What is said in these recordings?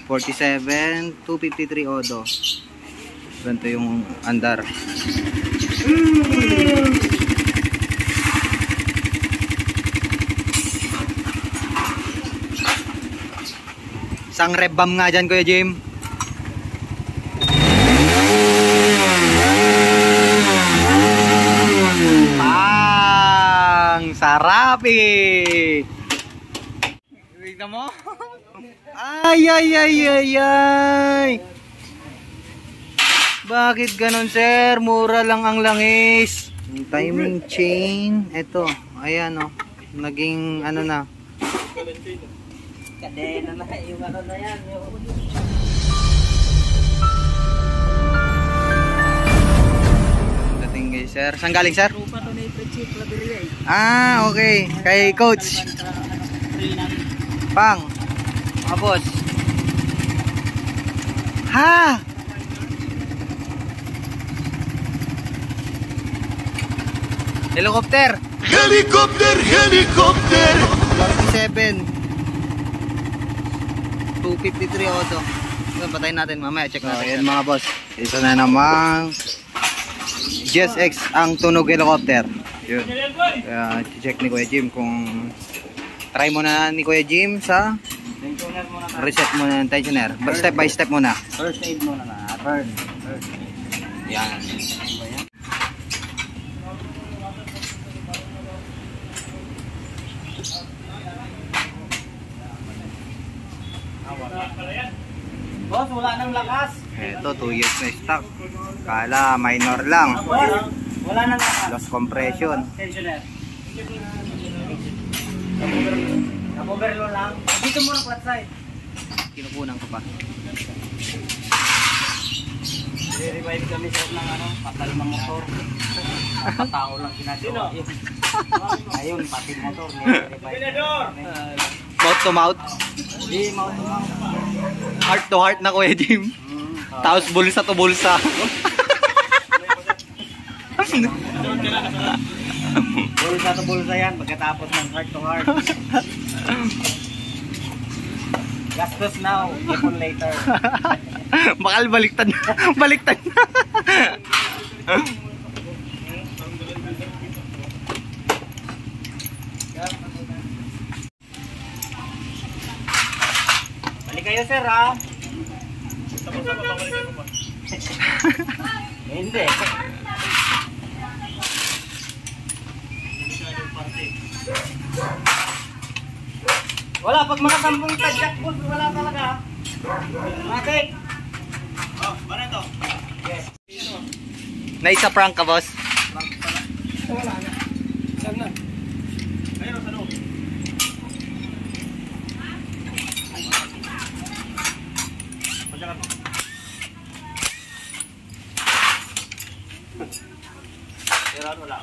47, 253 odo. Ganito yung andar. Isang rev bomb nga dyan, Kuya Jim. Pang! Sarap eh! Tignan mo? Ay, ay, ay, ay, ay! Bakit ganon, sir? Mura lang ang langis. Yung timing chain. Ito, ayan o. Naging ano na. Kadena na yung ano na yan. Dating kay sir. Saan galing, sir? Rupa to na i-check labiria. Ah, okay. Kay coach. Pang. Mga boss. Ha! Helicopter! Helicopter! Helicopter! 47 253 auto. So, patayin natin mamaya, check natin. Ayan mga boss, isa na namang GSX ang tunog helicopter. Yun. Kaya check ni Kuya Jim kung try muna ni Kuya Jim sa reset muna ng tensioner. Step by step muna. First aid muna na. Burn. First aid. Yan. Boss, wala nang lakas. Ito, 2 years na stock. Kala minor lang. Boss, wala nang lakas. Loss compression. Tensioner. Overload lang. Dito muna flat side. Kinukunan ko pa. I-revive kami sa ng ano, patal ng motor. Patao lang ginagawa. Ayun, pati motor. Mouth to mouth. Di, mouth to mouth. Heart to heart na, Kuya Jim. Tapos bulsa to bulsa. Bulsa to bulsa yan pagkatapos ng heart to heart. Gastos now, ipon later. Bakal baliktad na. Baliktad na. Balik kayo sir ha. Hindi. Wala, pag mga 10 tadyak boss, wala talaga. Matik. Oh, ano ito? Yes. Naisa prank ka, boss. Wala na. Saan na? Ayun, sa loob. Pagkakat mo. Wala.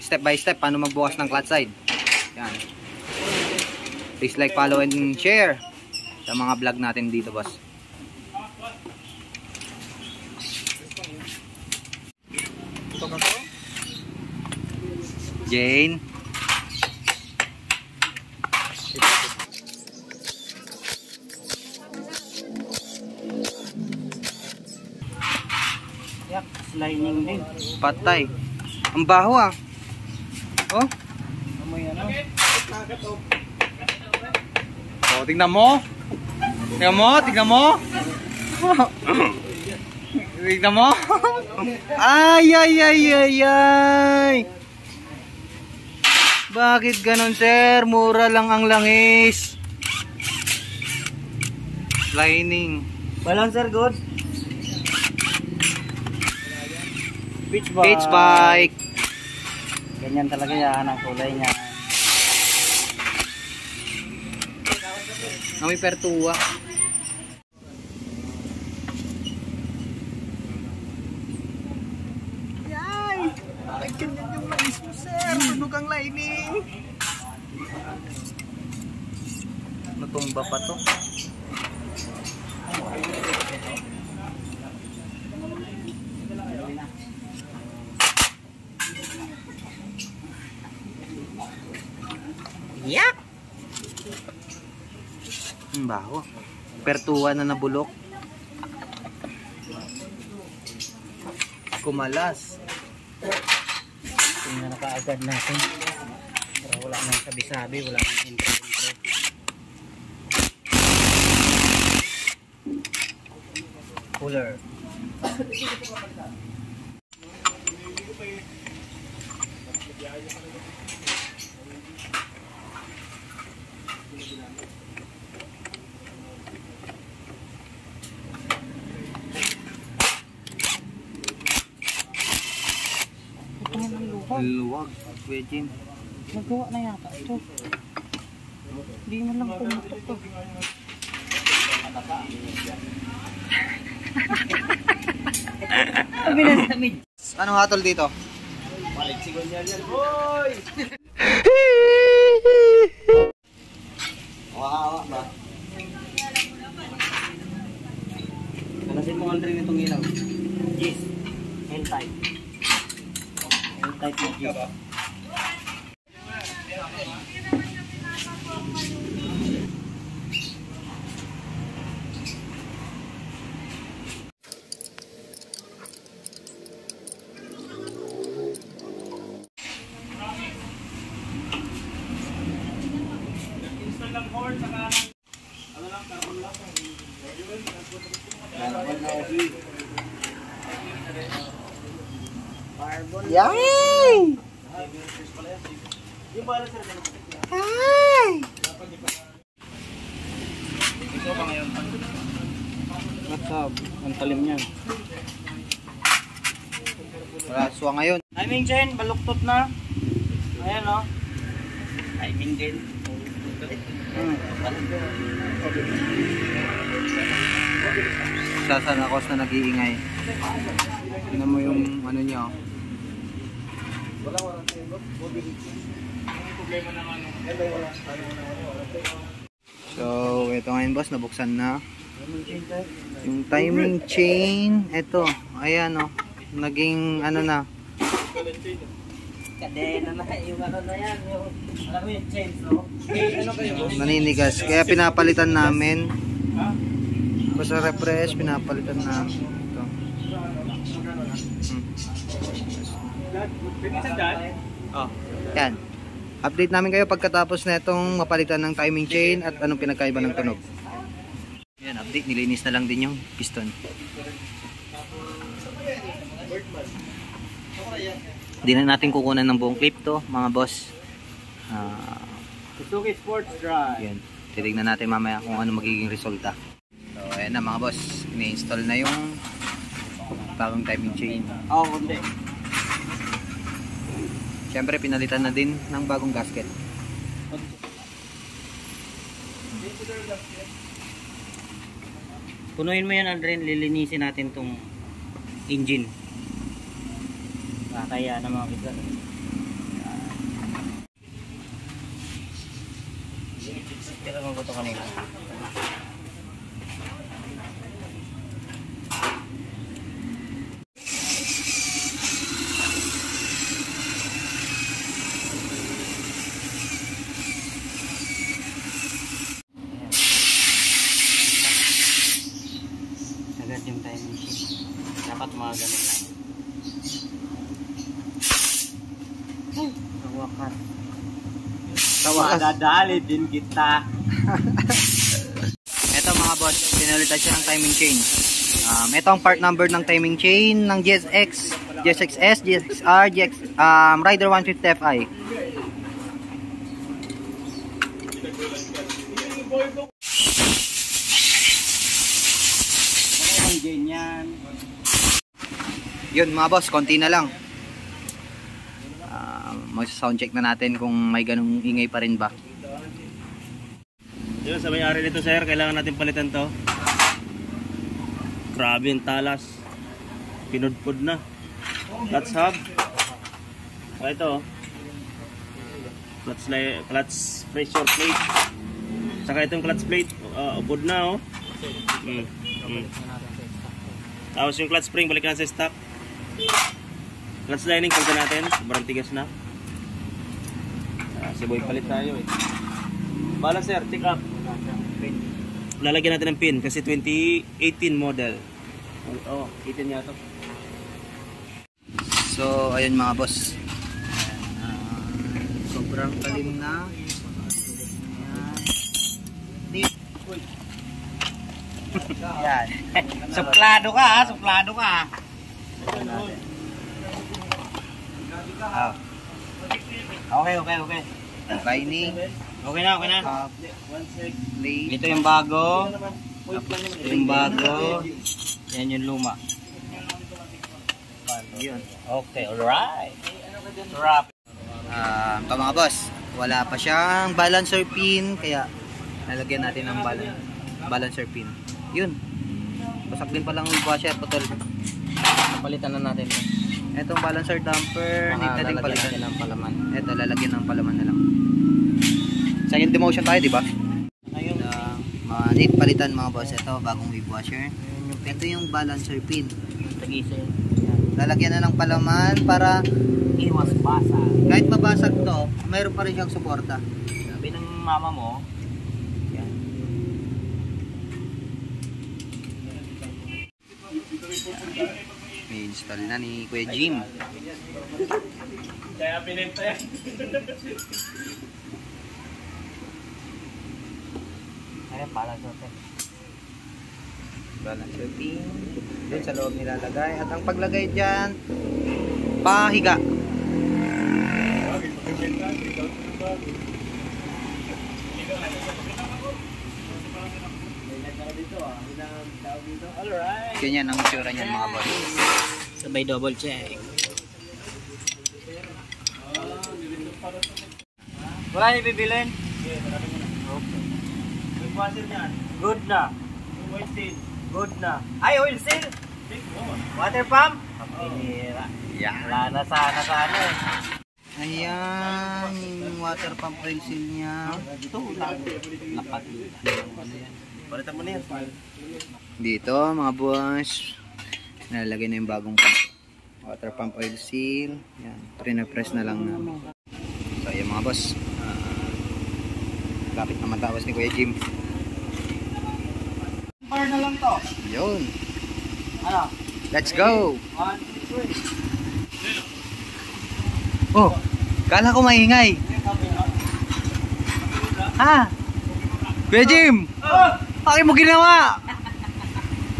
Step by step, paano magbukas ng clutch side. Yan. Please like, follow, and share sa mga vlog natin dito, boss. Jane. Yak, sliding din. Patay. Ang baho ah. Oh. Amoy ano? Oh, tingnan mo. Tingnan mo, tingnan mo. Tingnan mo. Ay, ay, ay, ay, ay. Bakit ganon, sir? Mura lang ang langis. Lining. Balancer good. Beach bike. Beach bike. Ganyan talaga yan ang kulay niya. Kami pertuwa. Yay! Ay, ganyan yung langis mo, sir. Tunog ang lining. Natumba pa to. Yak! Baho. Pertuwa na nabulok. Kumalas. Tingnan na kaagad natin. Para wala nang sabi-sabi, wala nang intro-intro. Cooler. Luwag. Kuya Jim. Nagawa na yata ito. Hindi mo lang pumutok to. Sabi na sa mid. Anong hatol dito? Balik sigon yan boy! Wawa ba? Kalasin mo ang rin itong ilaw. Yes. N-type. N-type na yes. Yay! Hi! What's up? Ang talim niyan. Wala suwa ngayon. Timing chain, baluktot na. Ayan o. Timing chain. Sasanakos na nag-iingay. Tingnan mo yung ano niya. So, ito ngayon boss, nabuksan na. Yung timing chain, ito, ayan o. Naging ano na. Kadena na yung ano na yan. Alam mo yung chains, no? Ano kayo? Naninigas. Kaya pinapalitan namin. Kung sa refresh, pinapalitan namin. Ito. Oh, yan. Update namin kayo pagkatapos na itong mapalitan ng timing chain at anong pinagkaiba ng tunog. Yan, update. Nilinis na lang din yung piston. Hindi na natin kukunan ng buong clip to, mga boss. Suzuki Sports Drive. Yan. Titignan natin mamaya kung ano magiging resulta. So, ayan na mga boss. Ini-install na yung bagong timing chain. Oo, kundi. Siyempre, pinalitan na din ng bagong gasket. Punuin mo yan, Aldrin. Lilinisin natin tong engine. Kaya na mga kita. Tira mo ito kanina. Agad yung timing sheet. Dapat mga ganun lang. Tawakan. Tawakan. Dadali din kita. Ito mga boss, pinalitan siya ng timing chain. Ito ang part number ng timing chain ng GSX, GSX-S, GSX-R, Rider 150 Fi. Ganyan. Yun mga boss, konti na lang. Mag-sound check na natin kung may ganung ingay pa rin ba. Yun, sa may-ari nito sir, kailangan natin palitan to. Grabe yung talas. Pinudpud na. Clutch hub. Ito. Clutch pressure plate. Saka itong clutch plate, upod na oh. Tapos yung clutch spring, balik na sa stock. Clutch lining, pagka natin, sobrang tigas na. Si boy palit tayo eh. Bala sir, check up. lalagyan natin ng pin kasi 2018 model. Oh, 18 yata. So, ayun mga boss. Sobrang talim na. Yan. Suplado ka ha, suplado ka ha. Okay. Lining. Okay na. Plate. Ito yung bago. Ito yung bago. Yan yung luma. Yun. Okay, alright. Wrap. Ito mga boss, wala pa siyang balancer pin, kaya nalagyan natin ng balancer pin. Yun. Basak din palang washer, putol. Palitan na natin. Etong balancer damper, need na din palitan. Ng palaman. Ito, lalagyan ng palaman na lang. Second demotion tayo, di ba? Ayun. Need palitan mga boss. Ito, bagong wave washer. Ito yung balancer pin. Tagising. Lalagyan na ng palaman para Iwas basa. kahit mabasag to, mayroon pa rin siyang suporta. Sabi ng mama mo, Yan. May install na ni Kuya Jim. kaya pinenta yan. Ayan, pala sa Balancer pin. Doon sa loob nilalagay. At ang paglagay dyan, pahiga. Alright. Ganyan ang itsura niyan mga boss. Sabay double check. Wala niyo bibilin? Okay. Good na. Good na. Ay, oil seal. Water pump. Pinira. Yeah. Wala na sana eh. Ayan, yung water pump oil seal niya. Ito, lapat. Palitan mo na yan. Dito mga boss, nalalagay na yung bagong water pump oil seal. Yan, press na lang namin. So ayan mga boss, lapit na matawas ni Kuya Jim. Par na lang to. Yun, Ano? let's go. 1, 2, 3. Oh, kala ko maingay. Ha? Kuya Jim, bakit mo ginawa?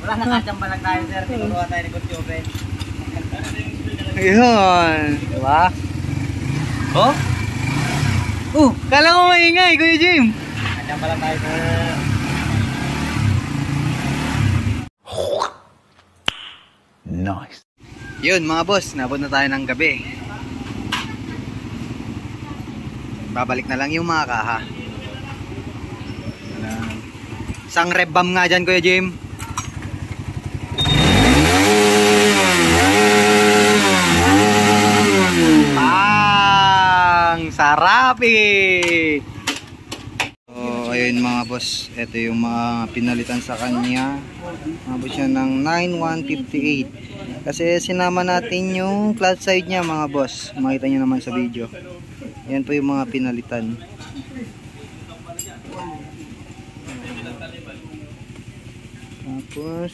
Wala na kachamba lang tayo sir. Tinuruan tayo ni Kutyobe. Ayun, diba? Oh? Kala ko maingay, Kuya Jim. Kachamba lang tayo sir. Nice. Yun mga boss, nabot na tayo ng gabi. Babalik na lang yung mga kaha. Isang rev bomb nga dyan Kuya Jim. Sarap eh. So ayun mga boss, ito yung mga pinalitan sa kanya. Mabot siya ng 9,158. Kasi sinama natin yung clutch side niya mga boss. Makita nyo naman sa video. Yan po yung mga pinalitan. Tapos